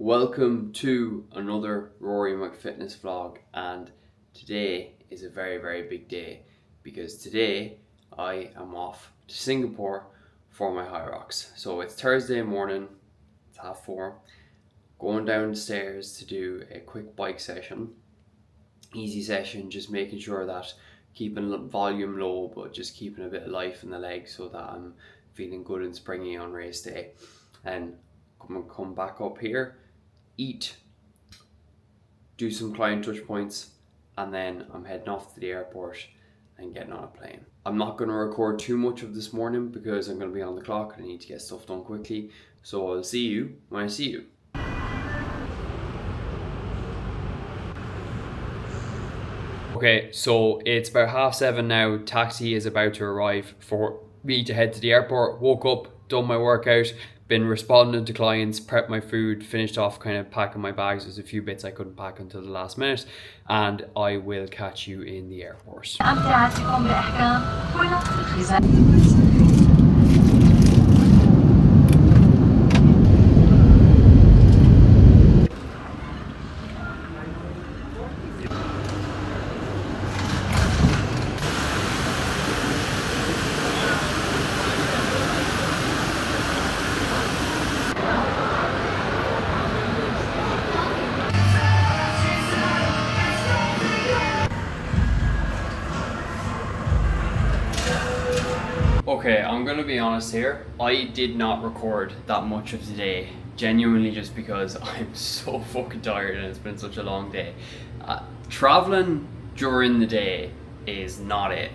Welcome to another Rory McFitness vlog, and today is a very big day because today I am off to Singapore for my HYROX. So it's Thursday morning, it's 4:30, going downstairs to do a quick bike session, easy session, just making sure that keeping volume low but just keeping a bit of life in the legs so that I'm feeling good and springy on race day. And come back up here, eat, do some client touch points, and then I'm heading off to the airport and getting on a plane. I'm not going to record too much of this morning because I'm going to be on the clock and I need to get stuff done quickly. So I'll see you when I see you. Okay, so it's about 7:30 now. Taxi is about to arrive for me to head to the airport. Woke up, done my workout, been responding to clients, prepped my food, finished off kind of packing my bags. There's a few bits I couldn't pack until the last minute, and I will catch you in the airport. Okay, I'm gonna be honest here. I did not record that much of today, genuinely just because I'm so fucking tired and it's been such a long day. Traveling during the day is not it.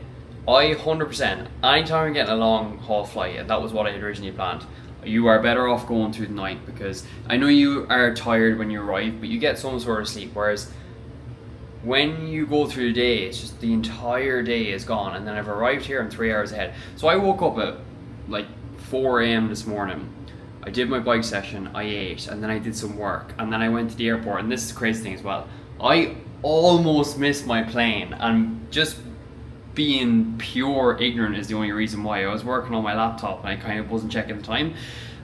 100%, anytime I'm getting a long haul flight, and that was what I had originally planned, you are better off going through the night, because I know you are tired when you arrive, but you get some sort of sleep, whereas when you go through the day, it's just the entire day is gone, and then I've arrived here, I'm 3 hours ahead. So I woke up at like 4 a.m. this morning. I did my bike session, I ate, and then I did some work, and then I went to the airport. And this is the crazy thing as well, I almost missed my plane, and just being pure ignorant is the only reason why. I was working on my laptop and I kind of wasn't checking the time,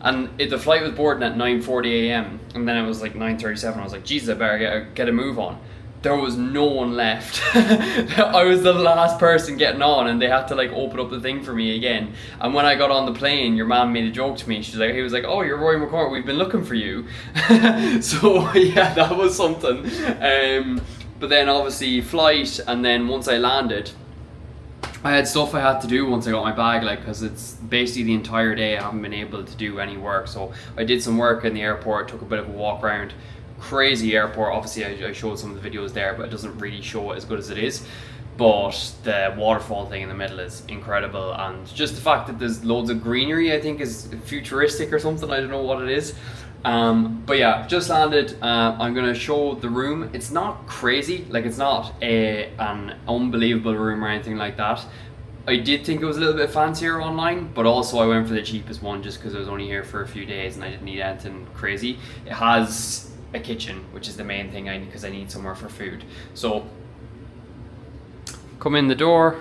and the flight was boarding at 9:40 a.m. and then it was like 9:37. I was like, Jesus, I better get a move on. There was no one left. I was the last person getting on, and they had to like open up the thing for me again. And when I got on the plane, your mom made a joke to me. He was like, "Oh, you're Roy McCormick, we've been looking for you." So yeah, that was something. But then obviously flight, and then once I landed, I had stuff I had to do once I got my bag, like, because it's basically the entire day I haven't been able to do any work. So I did some work in the airport, took a bit of a walk around. Crazy airport. Obviously I showed some of the videos there, but it doesn't really show it as good as it is. But the waterfall thing in the middle is incredible, and just the fact that there's loads of greenery, I think, is futuristic or something. I don't know what it is. But yeah, just landed. I'm gonna show the room. It's not crazy, like it's not an unbelievable room or anything like that. I did think it was a little bit fancier online, but also I went for the cheapest one just because I was only here for a few days and I didn't need anything crazy. It has a kitchen, which is the main thing I need, because I need somewhere for food. So come in the door.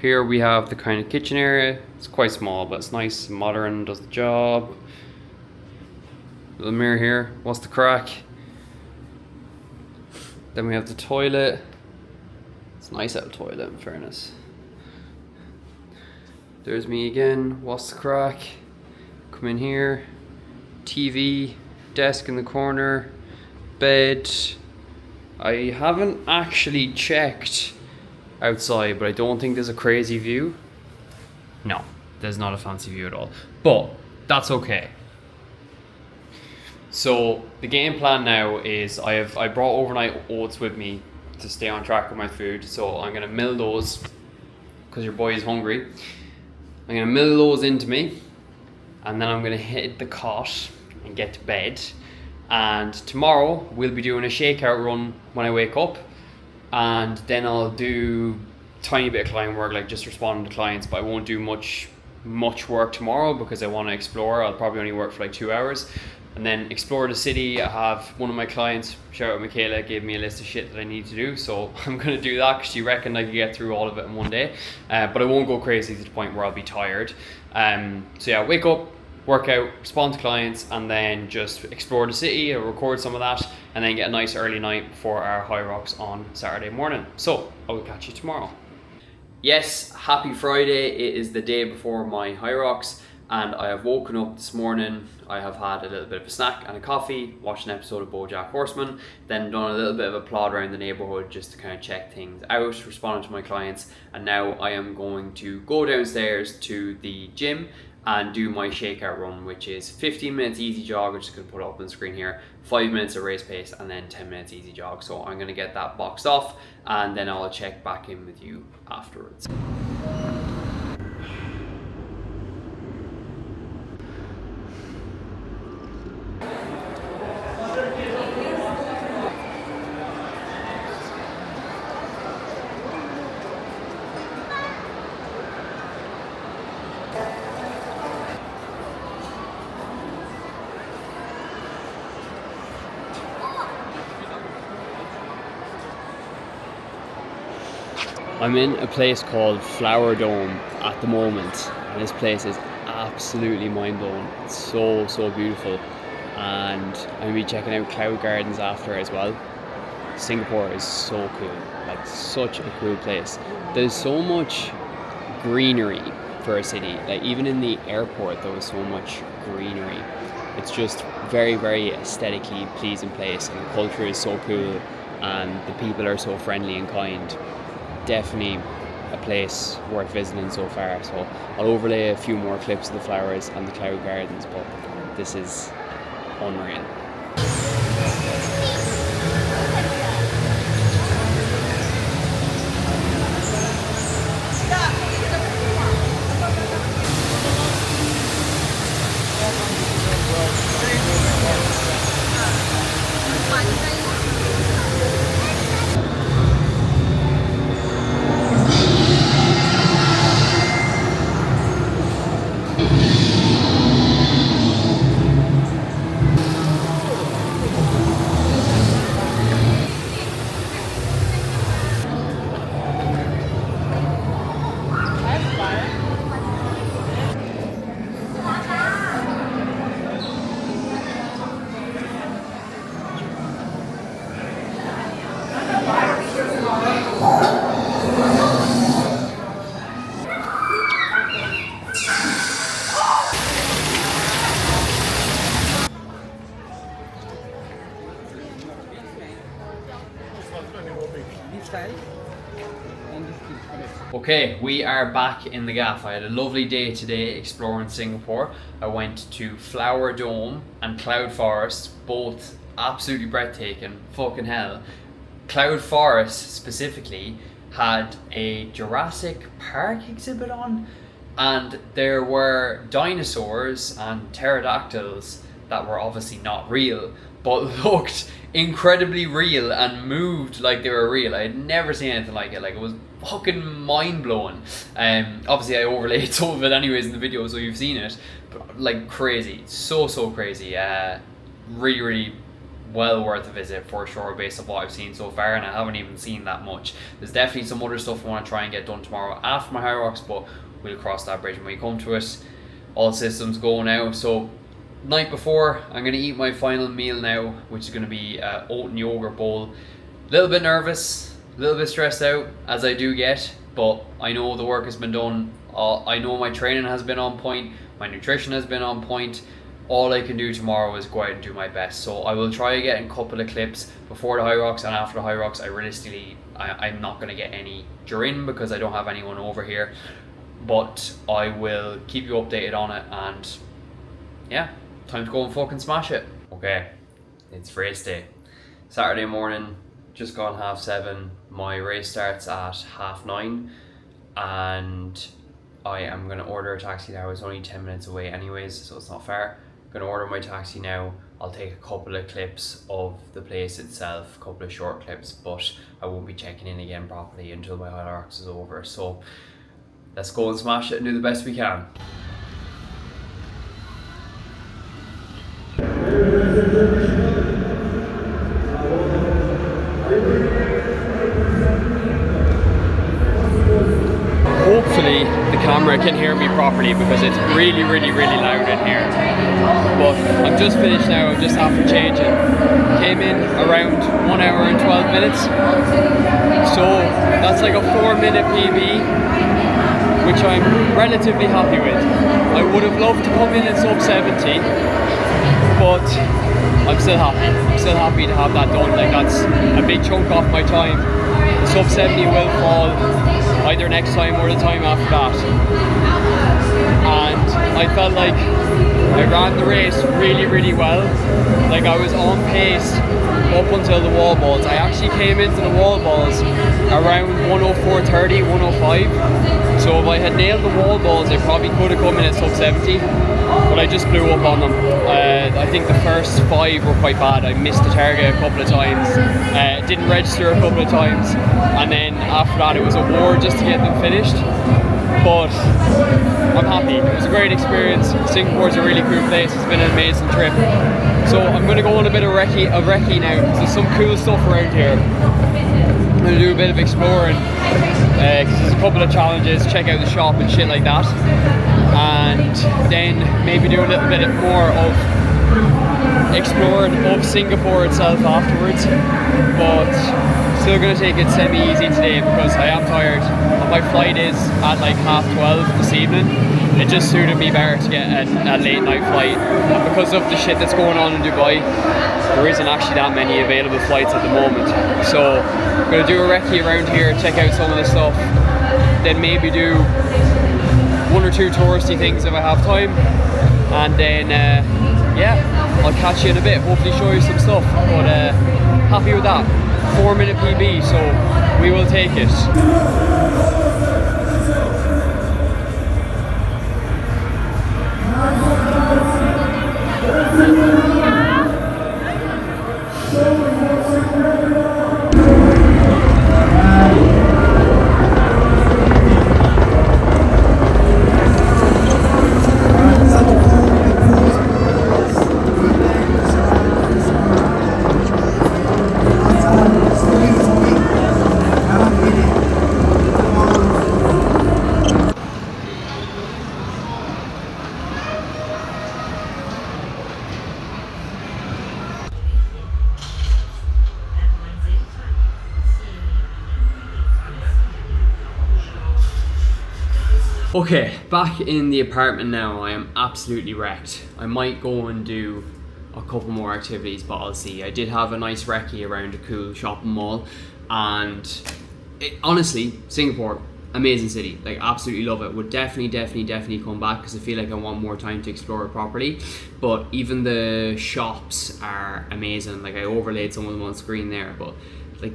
Here we have the kind of kitchen area. It's quite small, but it's nice, modern, does the job. Little mirror here. What's the crack? Then we have the toilet. It's a nice little toilet, in fairness. There's me again. What's the crack? Come in here. TV. Desk in the corner, bed. I haven't actually checked outside, but I don't think there's a crazy view. No, there's not a fancy view at all, but that's okay. So the game plan now is I brought overnight oats with me to stay on track with my food. So I'm gonna mill those, because your boy is hungry. I'm gonna mill those into me, and then I'm gonna hit the cot and get to bed. And tomorrow we'll be doing a shakeout run when I wake up, and then I'll do tiny bit of client work, like just responding to clients, but I won't do much work tomorrow because I want to explore. I'll probably only work for like 2 hours and then explore the city. I have one of my clients, shout out Michaela, gave me a list of shit that I need to do, so I'm going to do that because she reckoned I could get through all of it in one day, but I won't go crazy to the point where I'll be tired. So yeah, wake up, work out, respond to clients, and then just explore the city, or record some of that, and then get a nice early night before our HYROX on Saturday morning. So I will catch you tomorrow. Yes, happy Friday. It is the day before my HYROX, and I have woken up this morning. I have had a little bit of a snack and a coffee, watched an episode of BoJack Horseman, then done a little bit of a plod around the neighbourhood just to kind of check things out, responding to my clients, and now I am going to go downstairs to the gym and do my shakeout run, which is 15 minutes easy jog, which is going to put up on the screen here, 5 minutes of race pace, and then 10 minutes easy jog. So I'm going to get that boxed off, and then I'll check back in with you afterwards. I'm in a place called Flower Dome at the moment, and this place is absolutely mind-blowing. It's so beautiful, and I'm going to be checking out Cloud Gardens after as well. Singapore is so cool, like such a cool place. There's so much greenery for a city, like even in the airport there was so much greenery. It's just very aesthetically pleasing place, and the culture is so cool, and the people are so friendly and kind. Definitely a place worth visiting so far. So I'll overlay a few more clips of the flowers and the Cloud Gardens, but this is unreal. Okay, we are back in the gaff. I had a lovely day today exploring Singapore. I went to Flower Dome and Cloud Forest, both absolutely breathtaking. Fucking hell. Cloud Forest specifically had a Jurassic Park exhibit on, and there were dinosaurs and pterodactyls that were obviously not real, but looked incredibly real and moved like they were real. I had never seen anything like it. Like, it was fucking mind-blowing. Obviously I overlaid some of it anyways in the video, so you've seen it, but like crazy, so crazy. Really well worth a visit for sure, based on what I've seen so far, and I haven't even seen that much. There's definitely some other stuff I want to try and get done tomorrow after my HYROX, but we'll cross that bridge when we come to it. All systems go now. So night before, I'm going to eat my final meal now, which is going to be oat and yogurt bowl. A little bit nervous, a little bit stressed out, as I do get, but I know the work has been done. I know my training has been on point, my nutrition has been on point. All I can do tomorrow is go out and do my best. So I will try again a couple of clips before the HYROX and after the HYROX. I'm not going to get any during because I don't have anyone over here, but I will keep you updated on it, and yeah, time to go and fucking smash it. Okay, it's race day. Saturday morning, just gone 7:30. My race starts at 9:30, and I am going to order a taxi now. It's only 10 minutes away anyways, so it's not far. I'm going to order my taxi now. I'll take a couple of clips of the place itself, a couple of short clips, but I won't be checking in again properly until my HYROX is over. So let's go and smash it and do the best we can. Hopefully the camera camera can hear me properly because it's really loud in here. But I'm just finished now, I'm just after changing. Came in around 1 hour and 12 minutes. So that's like a 4-minute PB, which I'm relatively happy with. I would have loved to come in sub 70, but I'm still happy. I'm still happy to have that done. Like, that's a big chunk off my time. The sub 70 will fall either next time or the time after that. And I felt like I ran the race really well. Like, I was on pace up until the wall balls. I actually came into the wall balls around 104.30, 105. So if I had nailed the wall balls, I probably could have come in at sub 70. But I just blew up on them. I think the first 5 were quite bad. I missed the target a couple of times, didn't register a couple of times, and then after that it was a war just to get them finished. But I'm happy. It was a great experience. Singapore's a really cool place. It's been an amazing trip. So I'm going to go on a bit of recce now, because there's some cool stuff around here. I'm going to do a bit of exploring, because there's a couple of challenges, check out the shop and shit like that. And then maybe do a little bit more of exploring of Singapore itself afterwards. But still going to take it semi-easy today because I am tired. My flight is at like 12:30 this evening. It just suited me better to get a late night flight. And because of the shit that's going on in Dubai, there isn't actually that many available flights at the moment. So I'm going to do a recce around here, check out some of the stuff, then maybe do 1 or 2 touristy things if I have time, and then yeah, I'll catch you in a bit, hopefully show you some stuff. But happy with that. 4-minute PB, so we will take it. Okay, back in the apartment now. I am absolutely wrecked. I might go and do a couple more activities, but I'll see. I did have a nice recce around a cool shopping mall, and honestly, Singapore, amazing city. Like, absolutely love it. Would definitely come back because I feel like I want more time to explore it properly. But even the shops are amazing. Like, I overlaid some of them on screen there, but like,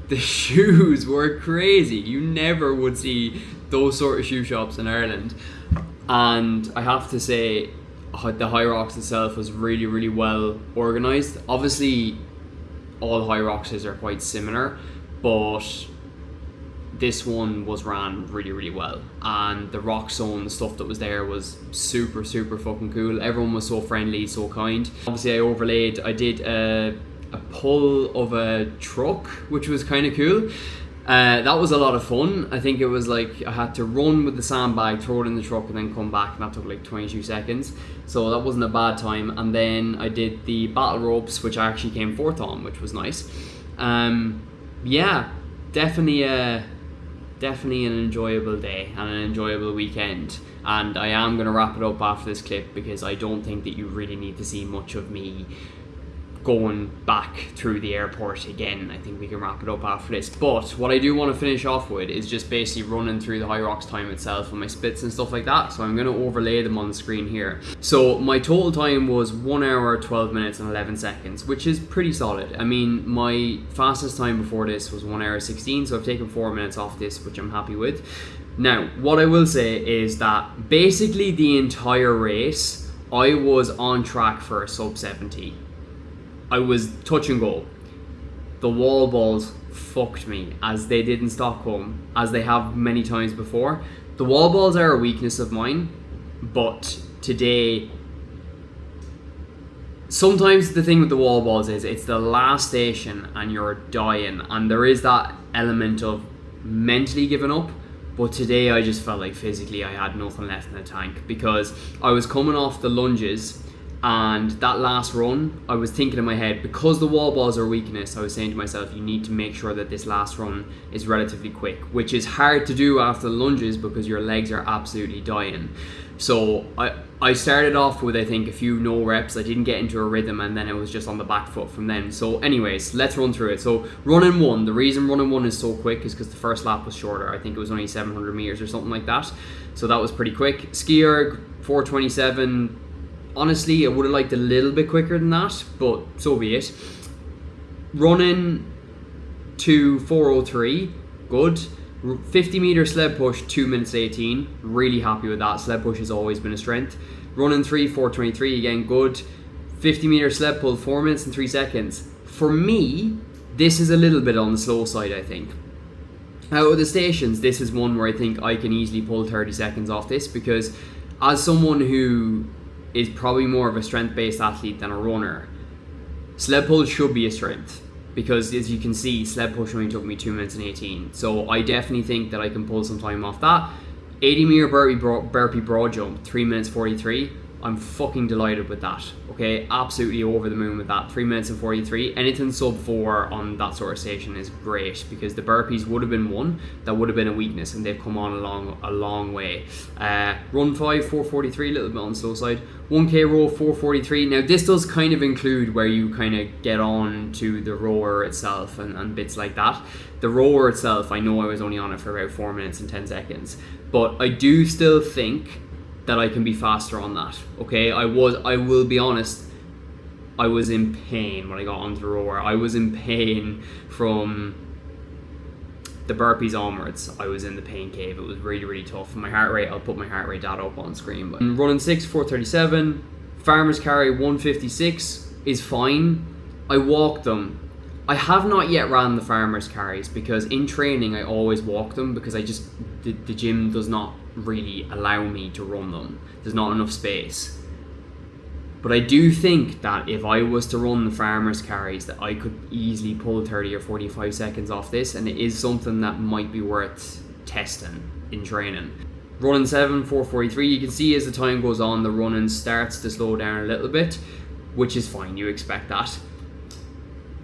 the shoes were crazy. You never would see those sort of shoe shops in Ireland. And I have to say, the HYROX itself was really well organised. Obviously, all HYROXes are quite similar, but this one was ran really well. And the rock zone, the stuff that was there was super fucking cool. Everyone was so friendly, so kind. Obviously, I did a pull of a truck, which was kind of cool. That was a lot of fun. I think it was like I had to run with the sandbag, throw it in the truck, and then come back, and that took like 22 seconds. So that wasn't a bad time. And then I did the battle ropes, which I actually came 4th on, which was nice. Yeah, definitely an enjoyable day and an enjoyable weekend. And I am going to wrap it up after this clip because I don't think that you really need to see much of me going back through the airport again. I think we can wrap it up after this. But what I do want to finish off with is just basically running through the HYROX time itself and my splits and stuff like that. So I'm going to overlay them on the screen here. So my total time was 1 hour, 12 minutes and 11 seconds, which is pretty solid. I mean, my fastest time before this was 1 hour 16, so I've taken 4 minutes off this, which I'm happy with. Now, what I will say is that basically the entire race, I was on track for a sub 70. I was touch and go. The wall balls fucked me, as they did in Stockholm, as they have many times before. The wall balls are a weakness of mine, but today, sometimes the thing with the wall balls is it's the last station and you're dying, and there is that element of mentally giving up, But today I just felt like physically I had nothing left in the tank, because I was coming off the lunges, and that last run, I was thinking in my head, because the wall balls are a weakness, I was saying to myself, you need to make sure that this last run is relatively quick, which is hard to do after the lunges because your legs are absolutely dying. So I started off with, I think, a few no reps. I didn't get into a rhythm, and then it was just on the back foot from then. So anyways, let's run through it. So running one, the reason running one is so quick is because the first lap was shorter. I think it was only 700 meters or something like that. So that was pretty quick. Skier, 427. Honestly, I would have liked a little bit quicker than that, but so be it. Running to 403, good. 50 meter sled push, 2 minutes 18. Really happy with that. Sled push has always been a strength. Running 3, 423, again, good. 50 meter sled pull, 4 minutes and 3 seconds. For me, this is a little bit on the slow side, I think. Out of the stations, this is one where I think I can easily pull 30 seconds off this, because as someone who is probably more of a strength-based athlete than a runner, sled pull should be a strength, because as you can see, sled push only took me 2 minutes and 18. So I definitely think that I can pull some time off that. 80 meter burpee broad jump, 3 minutes 43. I'm fucking delighted with that. Okay, absolutely over the moon with that. 3 minutes and 43. Anything sub 4 on that sort of station is great, because the burpees would have been one that would have been a weakness, and they've come on a long way. Run 5, 443, a little bit on the slow side. 1k row, 443. Now this does kind of include where you kind of get on to the rower itself and bits like that. The rower itself, I know I was only on it for about 4 minutes and 10 seconds, but I do still think that I can be faster on that. Okay, I will be honest, I was in pain when I got onto the rower. I was in pain from the burpees onwards. I was in the pain cave. It was really, really tough. My heart rate, I'll put my heart rate data up on screen. But running 6, 437, farmer's carry 156 is fine. I walked them. I have not yet ran the farmer's carries, because in training I always walk them, because the gym does not really allow me to run them. There's not enough space. But I do think that if I was to run the farmer's carries, that I could easily pull 30 or 45 seconds off this, and it is something that might be worth testing in training. Running 7, 443, you can see as the time goes on, the running starts to slow down a little bit, which is fine, you expect that.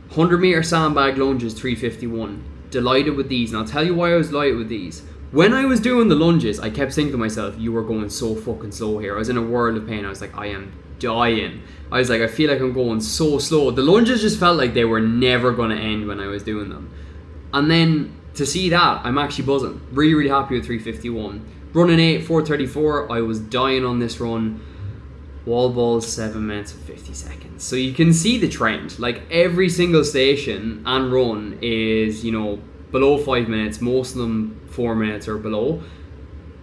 100 meter sandbag lunges, 351. Delighted with these, and I'll tell you why I was delighted with these. When I was doing the lunges, I kept thinking to myself, you were going so fucking slow here. I was in a world of pain. I was like, I am dying. I was like, I feel like I'm going so slow. The lunges just felt like they were never going to end when I was doing them. And then to see that, I'm actually buzzing. Really, really happy with 351. Running 8, 434. I was dying on this run. Wall balls, 7 minutes and 50 seconds. So you can see the trend. Like every single station and run is, below 5 minutes. Most of them 4 minutes or below.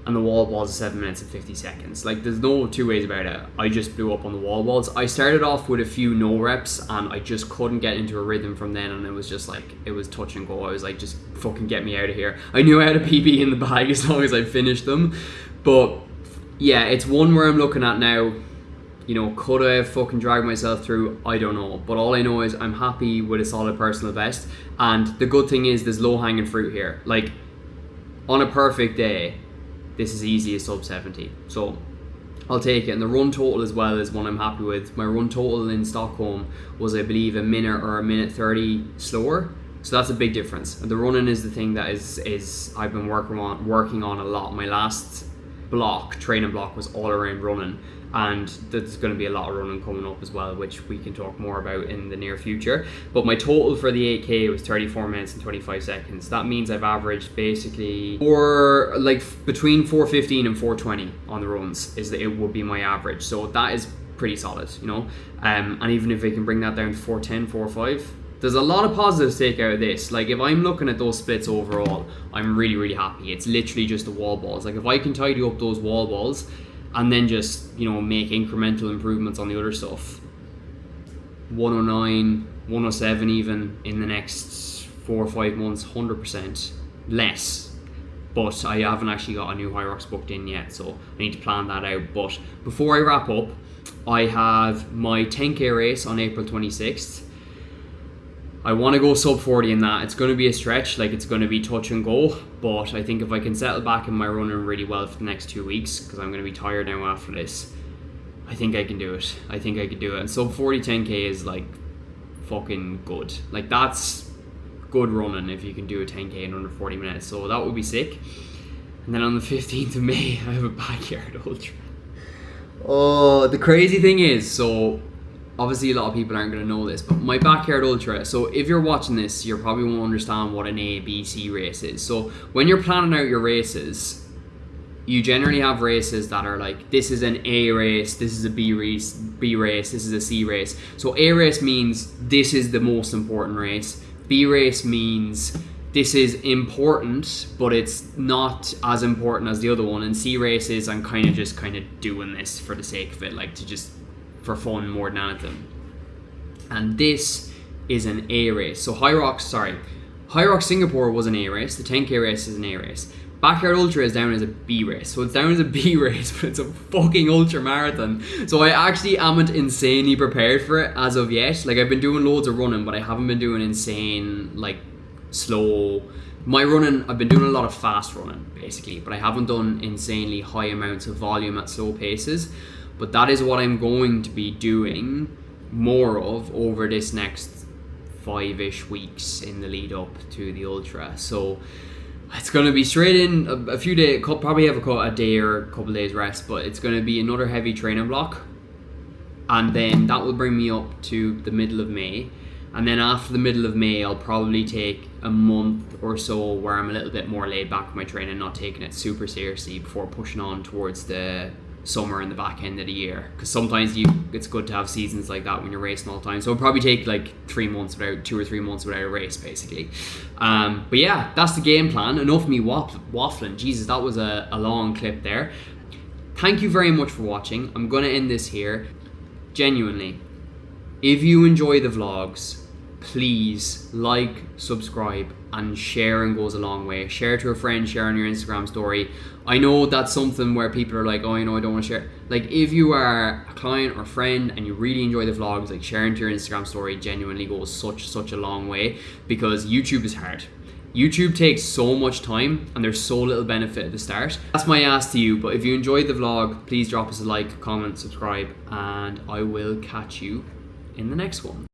And the wall balls are 7 minutes and 50 seconds. Like there's no two ways about it. I just blew up on the wall balls. I started off with a few no reps, and I just couldn't get into a rhythm from then, and it was just like, it was touch and go. I was like, just fucking get me out of here. I knew I had a PB in the bag as long as I finished them. But yeah, it's one where I'm looking at now. Could I have fucking dragged myself through? I don't know. But all I know is I'm happy with a solid personal best. And the good thing is there's low hanging fruit here. Like on a perfect day, this is easy as sub 70. So I'll take it. And the run total as well is one I'm happy with. My run total in Stockholm was, I believe, a minute or a minute 30 slower. So that's a big difference. And the running is the thing that is I've been working on a lot. My last training block was all around running. And there's going to be a lot of running coming up as well, which we can talk more about in the near future. But my total for the 8k was 34 minutes and 25 seconds. That means I've averaged basically between 415 and 420 on the runs. It would be my average. So that is pretty solid, and even if we can bring that down to 410, 405, there's a lot of positives to take out of this. Like if I'm looking at those splits overall, I'm really, really happy. It's literally just the wall balls. Like if I can tidy up those wall balls and then just, make incremental improvements on the other stuff. 109, 107 even in the next 4 or 5 months, 100% less. But I haven't actually got a new HYROX booked in yet, so I need to plan that out. But before I wrap up, I have my 10k race on April 26th. I want to go sub 40 in that. It's going to be a stretch, like it's going to be touch and go, but I think if I can settle back in my running really well for the next 2 weeks, because I'm going to be tired now after this, I think I can do it. I think I could do it. And sub 40 10k is like fucking good. Like that's good running if you can do a 10k in under 40 minutes. So that would be sick. And then on the 15th of May, I have a backyard ultra. Oh, the crazy thing is, so obviously a lot of people aren't going to know this, but my backyard ultra, so if you're watching this, you probably won't understand what an A, B, C race is. So when you're planning out your races, you generally have races that are like, this is an A race, this is a B race, this is a C race. So A race means this is the most important race. B race means this is important, but it's not as important as the other one. And C race is I'm kind of doing this for the sake of it, like to just for fun more than anything. And this is an A race. So HYROX Singapore was an A race. The 10k race is an A race. Backyard Ultra is down as a B race. So it's down as a B race, but it's a fucking ultra marathon. So I actually amn't insanely prepared for it as of yet. Like I've been doing loads of running, but I haven't been doing insane, like slow. My running, I've been doing a lot of fast running basically, but I haven't done insanely high amounts of volume at slow paces. But that is what I'm going to be doing more of over this next 5-ish weeks in the lead up to the ultra. So it's going to be straight in a few days, probably have a day or a couple of days rest, but it's going to be another heavy training block. And then that will bring me up to the middle of May. And then after the middle of May, I'll probably take a month or so where I'm a little bit more laid back with my training, not taking it super seriously before pushing on towards the summer and the back end of the year, because sometimes it's good to have seasons like that when you're racing all the time. So it'll probably take like 2 or 3 months without a race basically. But yeah, that's the game plan. Enough of me waffling. Jesus, that was a long clip there. Thank you very much for watching. I'm gonna end this here. Genuinely, if you enjoy the vlogs, please like, subscribe, and sharing goes a long way. Share to a friend, share on your Instagram story. I know that's something where people are like, oh, you know, I don't want to share. Like, if you are a client or friend and you really enjoy the vlogs, like sharing to your Instagram story genuinely goes such a long way, because YouTube is hard. YouTube takes so much time and there's so little benefit at the start. That's my ask to you, but if you enjoyed the vlog, please drop us a like, comment, subscribe, and I will catch you in the next one.